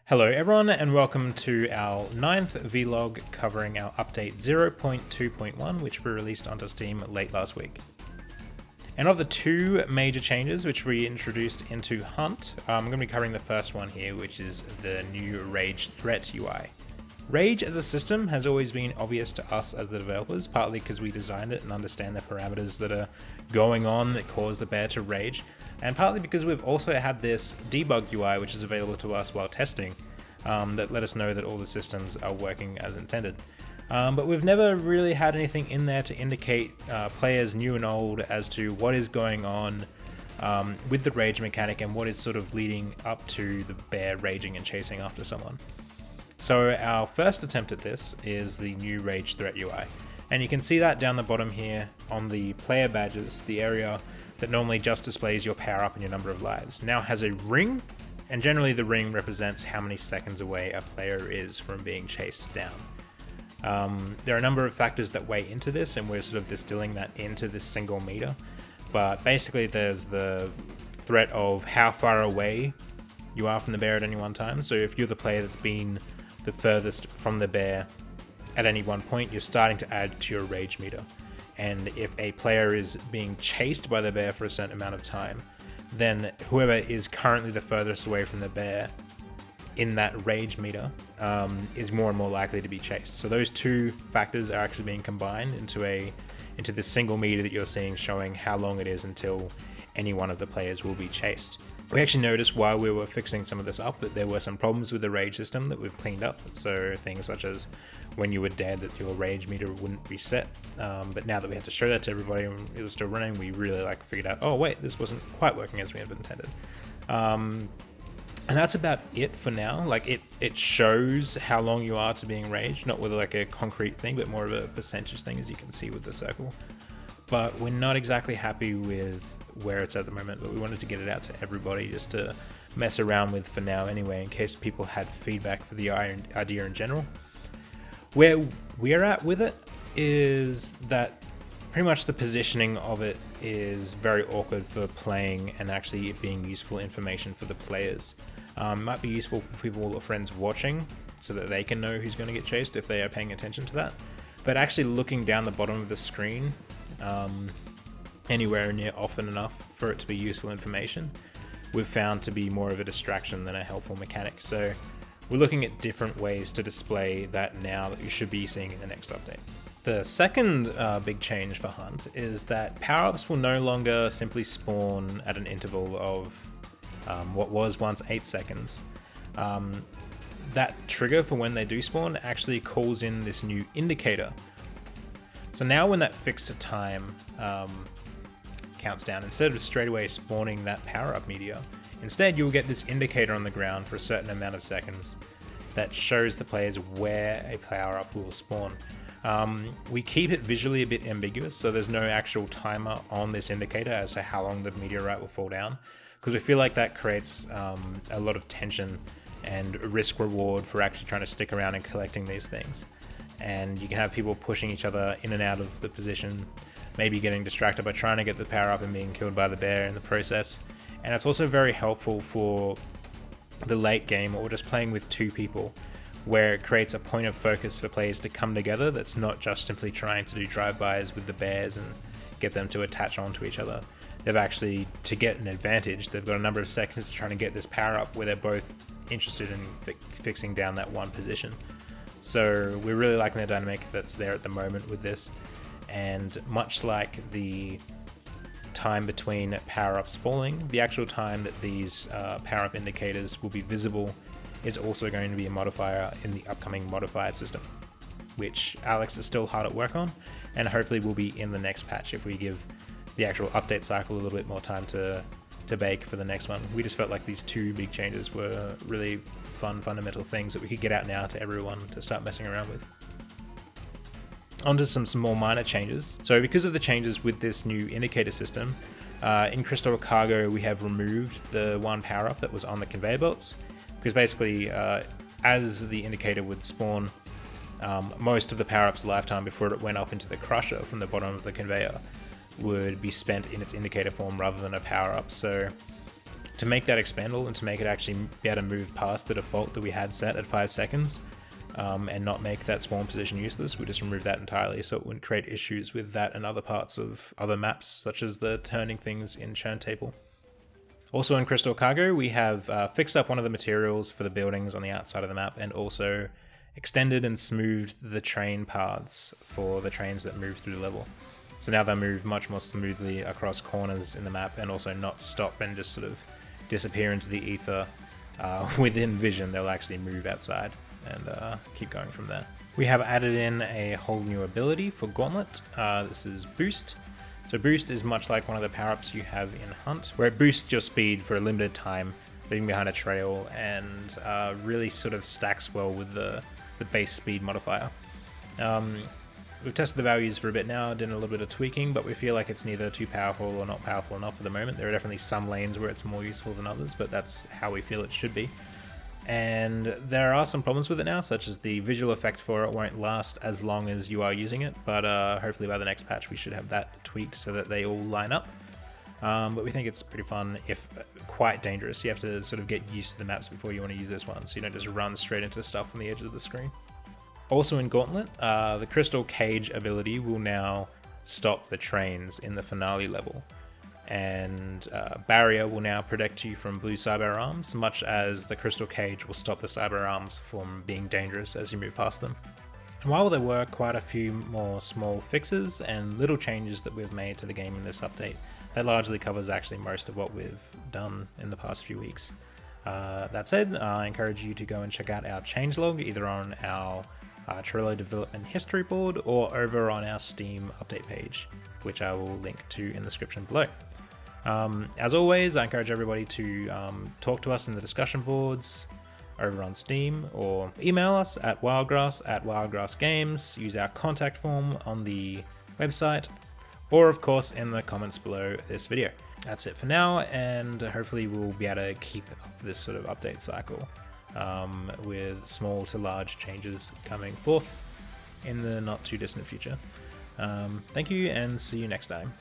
Hello everyone and welcome to our 9th vlog covering our update 0.2.1 which we released onto Steam late last week. And of the two major changes which we introduced into Hunt, I'm going to be covering the first one here, which is the new Rage Threat UI. Rage as a system has always been obvious to us as the developers, partly because we designed it and understand the parameters that are going on that cause the bear to rage, and partly because we've also had this debug UI which is available to us while testing that let us know that all the systems are working as intended. But we've never really had anything in there to indicate players new and old as to what is going on with the rage mechanic and what is sort of leading up to the bear raging and chasing after someone. So our first attempt at this is the new Rage Threat UI. And you can see that down the bottom here on the player badges, the area that normally just displays your power up and your number of lives, now has a ring, and generally the ring represents how many seconds away a player is from being chased down. There are a number of factors that weigh into this, and we're sort of distilling that into this single meter. But basically there's the threat of how far away you are from the bear at any one time. So if you're the player that's been the furthest from the bear at any one point, you're starting to add to your rage meter. And if a player is being chased by the bear for a certain amount of time, then whoever is currently the furthest away from the bear in that rage meter is more and more likely to be chased. So those two factors are actually being combined into this single meter that you're seeing, showing how long it is until any one of the players will be chased. We actually noticed while we were fixing some of this up that there were some problems with the rage system that we've cleaned up. So things such as when you were dead, that your rage meter wouldn't reset. But now that we had to show that to everybody and it was still running, we really figured out, oh wait, this wasn't quite working as we had intended. And that's about it for now. It shows how long you are to being raged, not with a concrete thing, but more of a percentage thing, as you can see with the circle. But we're not exactly happy with where it's at the moment, but we wanted to get it out to everybody just to mess around with for now anyway, in case people had feedback for the idea in general. Where we're at with it is that pretty much the positioning of it is very awkward for playing and actually it being useful information for the players. Might be useful for people or friends watching so that they can know who's going to get chased if they are paying attention to that. But actually looking down the bottom of the screen anywhere near often enough for it to be useful information, we've found to be more of a distraction than a helpful mechanic. So we're looking at different ways to display that now that you should be seeing in the next update. The second big change for Hunt is that power-ups will no longer simply spawn at an interval of what was once 8 seconds. That trigger for when they do spawn actually calls in this new indicator. So now when that fixed time counts down, instead of straight away spawning that power-up meteor, instead you'll get this indicator on the ground for a certain amount of seconds that shows the players where a power-up will spawn. We keep it visually a bit ambiguous, so there's no actual timer on this indicator as to how long the meteorite will fall down, because we feel like that creates a lot of tension and risk reward for actually trying to stick around and collecting these things. And you can have people pushing each other in and out of the position, maybe getting distracted by trying to get the power up and being killed by the bear in the process. And it's also very helpful for the late game or just playing with two people, where it creates a point of focus for players to come together that's not just simply trying to do drive-bys with the bears and get them to attach onto each other. They've actually, to get an advantage, they've got a number of seconds trying to get this power up where they're both interested in fixing down that one position. So we're really liking the dynamic that's there at the moment with this, and much like the time between power-ups falling, the actual time that these power-up indicators will be visible is also going to be a modifier in the upcoming modifier system, which Alex is still hard at work on, and hopefully will be in the next patch if we give the actual update cycle a little bit more time to bake for the next one. We just felt like these two big changes were really fun, fundamental things that we could get out now to everyone to start messing around with. Onto some more minor changes. So because of the changes with this new indicator system, in Crystal Cargo we have removed the one power-up that was on the conveyor belts, because basically as the indicator would spawn, most of the power-up's lifetime before it went up into the crusher from the bottom of the conveyor would be spent in its indicator form rather than a power-up. So to make that expandable and to make it actually be able to move past the default that we had set at 5 seconds and not make that spawn position useless, we just removed that entirely so it wouldn't create issues with that and other parts of other maps, such as the turning things in Churn Table. Also in Crystal Cargo, we have fixed up one of the materials for the buildings on the outside of the map and also extended and smoothed the train paths for the trains that move through the level. So now they move much more smoothly across corners in the map and also not stop and just sort of disappear into the ether within vision. They'll actually move outside and keep going from there. We have added in a whole new ability for Gauntlet. This is Boost. So Boost is much like one of the power-ups you have in Hunt, where it boosts your speed for a limited time, leaving behind a trail, and really sort of stacks well with the base speed modifier. We've tested the values for a bit now, done a little bit of tweaking, but we feel like it's neither too powerful or not powerful enough at the moment. There are definitely some lanes where it's more useful than others, but that's how we feel it should be. And there are some problems with it now, such as the visual effect for it won't last as long as you are using it, but hopefully by the next patch we should have that tweaked so that they all line up. But we think it's pretty fun, if quite dangerous. You have to sort of get used to the maps before you want to use this one, so you don't just run straight into stuff on the edges of the screen. Also in Gauntlet, the Crystal Cage ability will now stop the trains in the finale level, and Barrier will now protect you from blue cyber arms, much as the Crystal Cage will stop the cyber arms from being dangerous as you move past them. And while there were quite a few more small fixes and little changes that we've made to the game in this update, that largely covers actually most of what we've done in the past few weeks. That said, I encourage you to go and check out our changelog, either on our Trello development history board or over on our Steam update page, which I will link to in the description below. As always, I encourage everybody to talk to us in the discussion boards over on Steam, or email us at wildgrass@wildgrassgames, use our contact form on the website, or of course in the comments below this video. That's it for now, and hopefully we'll be able to keep up this sort of update cycle with small to large changes coming forth in the not too distant future. Thank you, and see you next time.